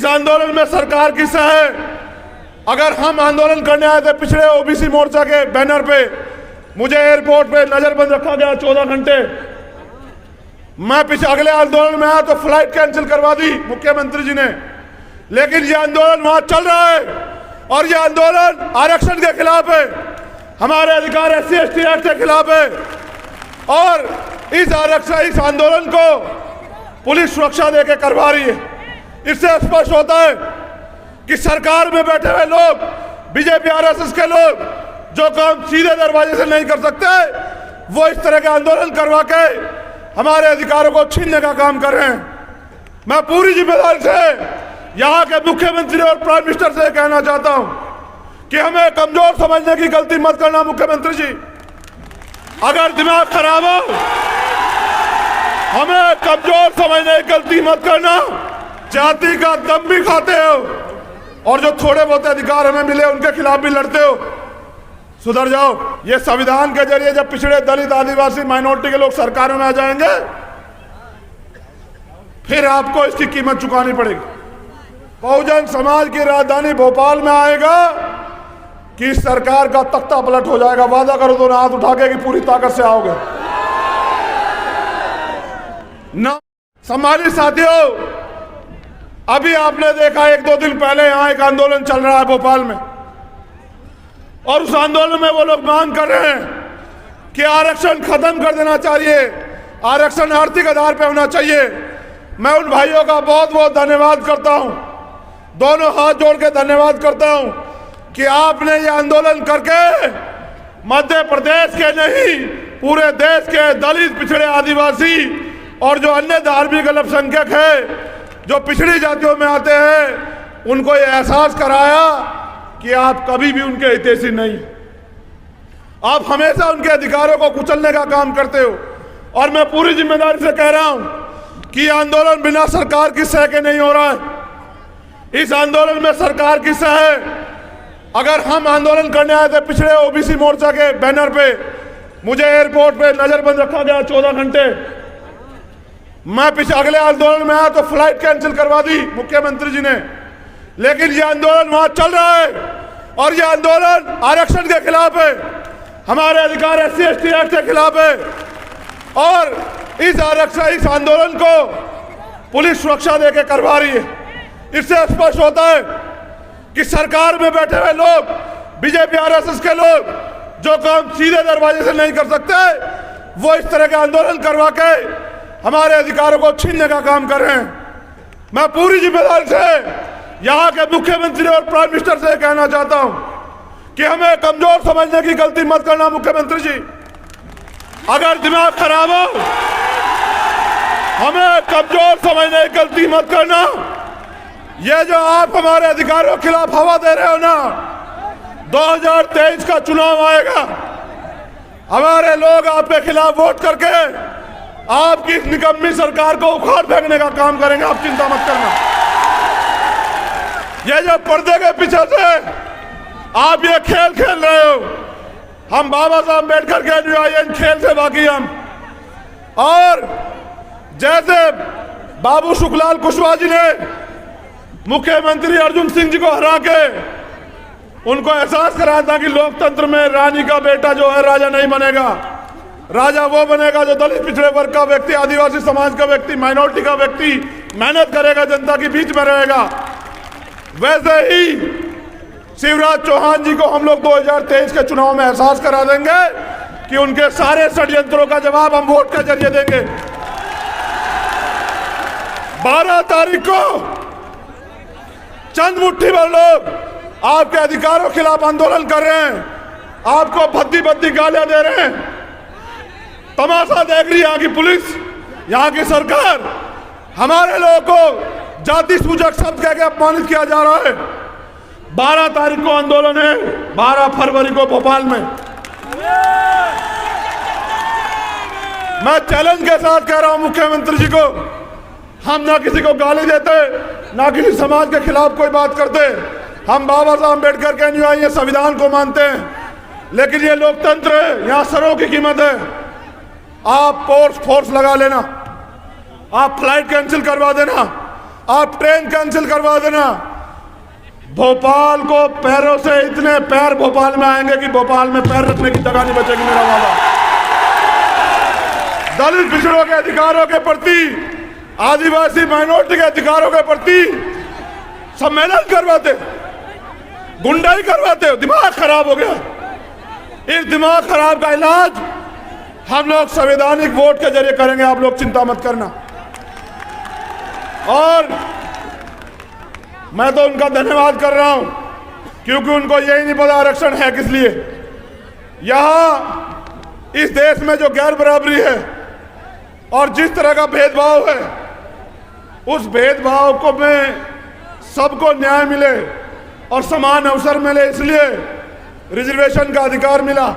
इस आंदोलन में सरकार की सह है। अगर हम आंदोलन करने आए थे पिछड़े ओबीसी मोर्चा के बैनर पे, मुझे एयरपोर्ट पे नजरबंद रखा गया 14 घंटे। मैं अगले आंदोलन में आया तो फ्लाइट कैंसिल करवा दी मुख्यमंत्री जी ने। लेकिन ये आंदोलन वहां चल रहा है और ये आंदोलन आरक्षण के खिलाफ है, हमारे अधिकार SC/ST एक्ट के खिलाफ है। और इस आंदोलन को पुलिस सुरक्षा देकर करवा रही है। इससे स्पष्ट होता है कि सरकार में बैठे हुए लोग, बीजेपी RSS के लोग, जो काम सीधे दरवाजे से नहीं कर सकते, वो इस तरह के आंदोलन करवा के हमारे अधिकारों को छीनने का काम कर रहे हैं। मैं पूरी जिम्मेदारी से यहाँ के मुख्यमंत्री और प्राइम मिनिस्टर से कहना चाहता हूँ कि हमें कमजोर समझने की गलती मत करना। मुख्यमंत्री जी, अगर दिमाग खराब हो, हमें कमजोर समझने की गलती मत करना। जाति का दम भी खाते हो और जो थोड़े बहुत अधिकार हमें मिले उनके खिलाफ भी लड़ते हो। सुधर जाओ। ये संविधान के जरिए जब पिछड़े, दलित, आदिवासी, माइनॉरिटी के लोग सरकारों में आ जाएंगे, फिर आपको इसकी कीमत चुकानी पड़ेगी। बहुजन समाज की राजधानी भोपाल में आएगा कि सरकार का तख्ता पलट हो जाएगा। वादा करो तो हाथ उठा के कि पूरी ताकत से आओगे ना। सम्मानित साथियों, अभी आपने देखा 1-2 दिन पहले यहां एक आंदोलन चल रहा है भोपाल में, और उस आंदोलन में वो लोग मांग कर रहे हैं कि आरक्षण खत्म कर देना चाहिए, आरक्षण आर्थिक आधार पर होना चाहिए। मैं उन भाइयों का बहुत बहुत धन्यवाद करता हूं, दोनों हाथ जोड़ के धन्यवाद करता हूं कि आपने ये आंदोलन करके मध्य प्रदेश के नहीं, पूरे देश के दलित, पिछड़े, आदिवासी और जो अन्य धार्मिक अल्पसंख्यक है, जो पिछड़ी जातियों में आते हैं, उनको ये एहसास कराया कि आप कभी भी उनके हितैषी नहीं, आप हमेशा उनके अधिकारों को कुचलने का काम करते हो। और मैं पूरी जिम्मेदारी से कह रहा हूं कि आंदोलन बिना सरकार की सह के नहीं हो रहा है। इस आंदोलन में सरकार की सह है। अगर हम आंदोलन करने आए थे पिछड़े ओबीसी मोर्चा के बैनर पे, मुझे एयरपोर्ट पे नजरबंद रखा गया 14 घंटे। मैं अगले आंदोलन में आया तो फ्लाइट कैंसिल करवा दी मुख्यमंत्री जी ने। लेकिन ये आंदोलन वहां चल रहा है और ये आंदोलन आरक्षण के खिलाफ है, हमारे अधिकार SC/ST एक्ट के खिलाफ है। और इस आंदोलन को पुलिस सुरक्षा देकर करवा रही है। इससे स्पष्ट होता है कि सरकार में बैठे हुए लोग, बीजेपी RSS के लोग, जो काम सीधे दरवाजे से नहीं कर सकते, वो इस तरह के आंदोलन करवा के हमारे अधिकारों को छीनने का काम कर रहे हैं। मैं पूरी जिम्मेदारी से यहाँ के मुख्यमंत्री और प्राइम मिनिस्टर से कहना चाहता हूं कि हमें कमजोर समझने की गलती मत करना। मुख्यमंत्री जी, अगर दिमाग खराब हो, हमें कमजोर समझने की गलती मत करना। ये जो आप हमारे अधिकारों के खिलाफ हवा दे रहे हो ना, 2023 का चुनाव आएगा, हमारे लोग आपके खिलाफ वोट करके आपकी इस निकम्मी सरकार को उखाड़ फेंकने का काम करेंगे। आप चिंता मत करना। ये जो पर्दे के पीछे से आप ये खेल खेल रहे हो, हम बाबा साहब अम्बेडकर के अनुयायी खेल से बाकी हम। और जैसे बाबू सुखलाल कुशवाहा जी ने मुख्यमंत्री अर्जुन सिंह जी को हरा के उनको एहसास कराया था कि लोकतंत्र में रानी का बेटा जो है राजा नहीं बनेगा, राजा वो बनेगा जो दलित, पिछड़े वर्ग का व्यक्ति, आदिवासी समाज का व्यक्ति, माइनॉरिटी का व्यक्ति मेहनत करेगा, जनता के बीच में रहेगा। वैसे ही शिवराज चौहान जी को हम लोग 2023 के चुनाव में एहसास करा देंगे कि उनके सारे षड्यंत्रों का जवाब हम वोट के जरिए देंगे। 12 तारीख को चंद मुट्ठी भर लोग आपके अधिकारों के खिलाफ आंदोलन कर रहे हैं, आपको भद्दी भद्दी गालियां दे रहे हैं, तमाशा देख रही है यहाँ की पुलिस, यहाँ की सरकार। हमारे लोगों को जाति सूचक शब्द कह के अपमानित किया जा रहा है। 12 तारीख को आंदोलन है, 12 फरवरी को भोपाल में। मैं चैलेंज के साथ कह रहा हूं मुख्यमंत्री जी को, हम ना किसी को गाली देते, ना किसी समाज के खिलाफ कोई बात करते। हम बाबा साहब अम्बेडकर के अनुयायी संविधान को मानते हैं, लेकिन ये लोकतंत्र है, यहाँ सरों की कीमत है। आप फोर्स लगा लेना, आप फ्लाइट कैंसिल करवा देना, आप ट्रेन कैंसिल करवा देना। भोपाल को पैरों से इतने पैर भोपाल में आएंगे कि भोपाल में पैर रखने की जगह नहीं बचेगी, मेरा वादा। दलित पिछड़ों के अधिकारों के प्रति, आदिवासी माइनॉरिटी के अधिकारों के प्रति सम्मेलन करवाते, गुंडाई करवाते, दिमाग खराब हो गया। इस दिमाग खराब का इलाज हम लोग संवैधानिक वोट के जरिए करेंगे, आप लोग चिंता मत करना। और मैं तो उनका धन्यवाद कर रहा हूं, क्योंकि उनको यही नहीं पता आरक्षण है किस लिए। यहां इस देश में जो गैर बराबरी है और जिस तरह का भेदभाव है, उस भेदभाव को में सबको न्याय मिले और समान अवसर मिले, इसलिए रिजर्वेशन का अधिकार मिला।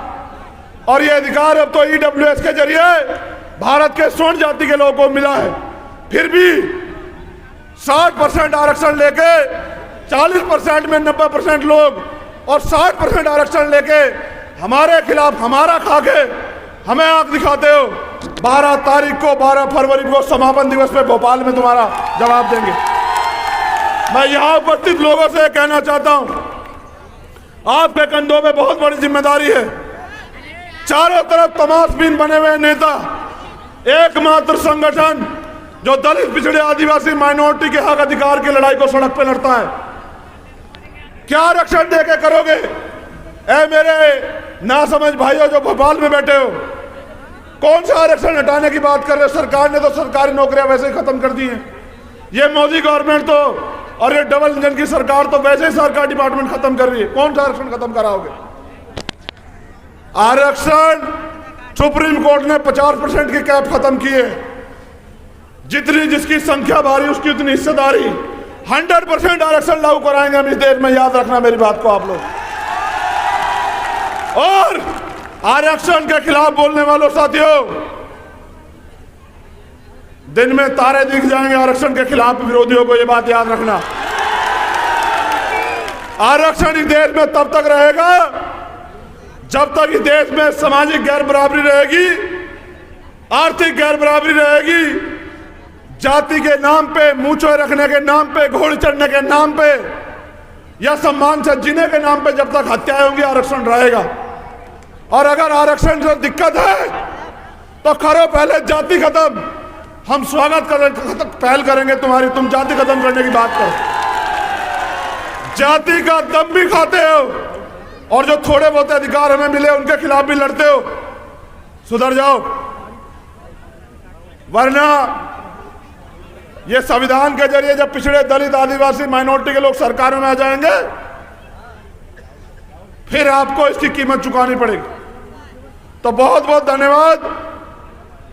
और ये अधिकार अब तो ईडब्ल्यूएस के जरिए भारत के स्वर्ण जाति के लोगों को मिला है। फिर भी 60% आरक्षण लेके 40% में 90% लोग और 60% आरक्षण लेके हमारे खिलाफ हमारा खाके हमें आंख दिखाते हो। 12 तारीख को, 12 फरवरी को समापन दिवस पे भोपाल में तुम्हारा जवाब देंगे। मैं यहां उपस्थित लोगों से कहना चाहता हूं, आपके कंधों में बहुत बड़ी जिम्मेदारी है। चारों तरफ तमाशबीन बने हुए नेता, एकमात्र संगठन जो दलित पिछड़े आदिवासी माइनॉरिटी के हक अधिकार की लड़ाई को सड़क पे लड़ता है। क्या आरक्षण देके करोगे? ऐ मेरे नासमझ भाइयों जो भोपाल में बैठे हो, कौन सा आरक्षण हटाने की बात कर रहे हो? सरकार ने तो सरकारी नौकरियां वैसे ही खत्म कर दी हैं। ये मोदी गवर्नमेंट तो और ये डबल इंजन की सरकार तो वैसे ही सरकार डिपार्टमेंट खत्म कर रही है। कौन सा आरक्षण खत्म कराओगे? आरक्षण सुप्रीम कोर्ट ने 50% की कैप खत्म की है। जितनी जिसकी संख्या भारी उसकी उतनी हिस्सेदारी। 100% आरक्षण लागू कराएंगे हम इस देश में, याद रखना मेरी बात को आप लोग। और आरक्षण के खिलाफ बोलने वालों साथियों, दिन में तारे दिख जाएंगे आरक्षण के खिलाफ विरोधियों को, ये बात याद रखना। आरक्षण इस देश में तब तक रहेगा जब तक इस देश में सामाजिक गैर बराबरी रहेगी, आर्थिक गैर बराबरी रहेगी, जाति के नाम पे, मूंछें रखने के नाम पे, घोड़े चढ़ने के नाम पे या सम्मान से जीने के नाम पे जब तक हत्याएं होंगी, आरक्षण रहेगा। और अगर आरक्षण से दिक्कत है तो करो पहले जाति खत्म। हम स्वागत पहल करेंगे तुम्हारी, तुम जाति खत्म करने की बात करो। जाति का दम भी खाते हो और जो थोड़े बहुत अधिकार हमें मिले उनके खिलाफ भी लड़ते हो। सुधर जाओ, वरना ये संविधान के जरिए जब पिछड़े दलित आदिवासी माइनॉरिटी के लोग सरकारों में आ जाएंगे, फिर आपको इसकी कीमत चुकानी पड़ेगी। तो बहुत बहुत धन्यवाद,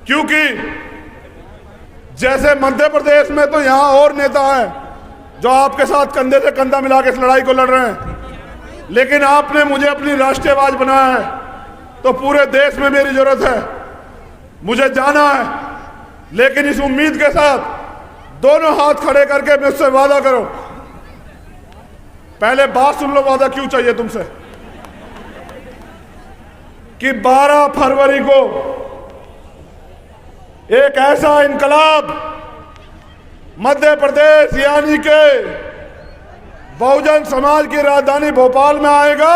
क्योंकि जैसे मध्य प्रदेश में तो यहां और नेता हैं जो आपके साथ कंधे से कंधा मिला के इस लड़ाई को लड़ रहे हैं, लेकिन आपने मुझे अपनी राष्ट्रीय आवाज बनाया है, तो पूरे देश में मेरी जरूरत है, मुझे जाना है। लेकिन इस उम्मीद के साथ दोनों हाथ खड़े करके मुझसे वादा करो। पहले बात सुन लो, वादा क्यों चाहिए तुमसे, कि 12 फरवरी को एक ऐसा इनकलाब मध्य प्रदेश यानी के बहुजन समाज की राजधानी भोपाल में आएगा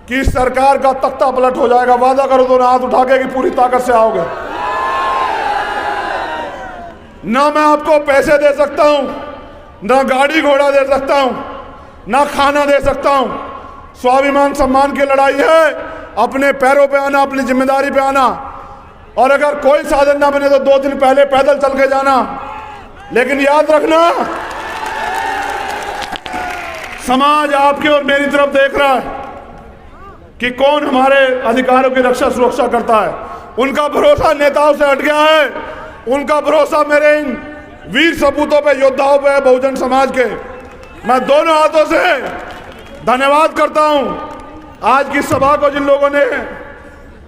कि सरकार का तख्ता पलट हो जाएगा। वादा करो दोनों हाथ उठा के कि पूरी ताकत से आओगे। ना मैं आपको पैसे दे सकता हूं, ना गाड़ी घोड़ा दे सकता हूं, ना खाना दे सकता हूं। स्वाभिमान सम्मान की लड़ाई है, अपने पैरों पे आना, अपनी जिम्मेदारी पे आना। और अगर कोई साधन ना बने तो 2 दिन पहले पैदल चल के जाना। लेकिन याद रखना, समाज आपकी और मेरी तरफ देख रहा है कि कौन हमारे अधिकारों की रक्षा सुरक्षा करता है। उनका भरोसा नेताओं से हट गया है, उनका भरोसा मेरे इन वीर सपूतों पे, योद्धाओं पे है, बहुजन समाज के। मैं दोनों हाथों से धन्यवाद करता हूं आज की सभा को, जिन लोगों ने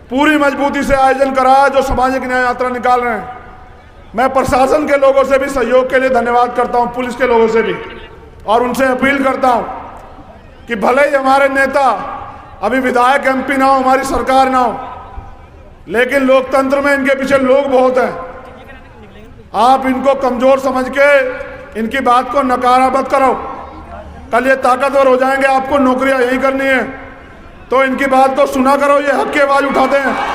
पूरी मजबूती से आयोजन कराया, जो सामाजिक न्याय यात्रा निकाल रहे हैं। मैं प्रशासन के लोगों से भी सहयोग के लिए धन्यवाद करता हूं, पुलिस के लोगों से भी, और उनसे अपील करता हूं कि भले ही हमारे नेता अभी विधायक एमपी ना हो, हमारी सरकार ना हो, लेकिन लोकतंत्र में इनके पीछे लोग बहुत हैं। आप इनको कमजोर समझ के इनकी बात को नकारा मत करो। कल ये ताकतवर हो जाएंगे, आपको नौकरियां यही करनी है, तो इनकी बात को सुना करो। ये हक की आवाज़ उठाते हैं।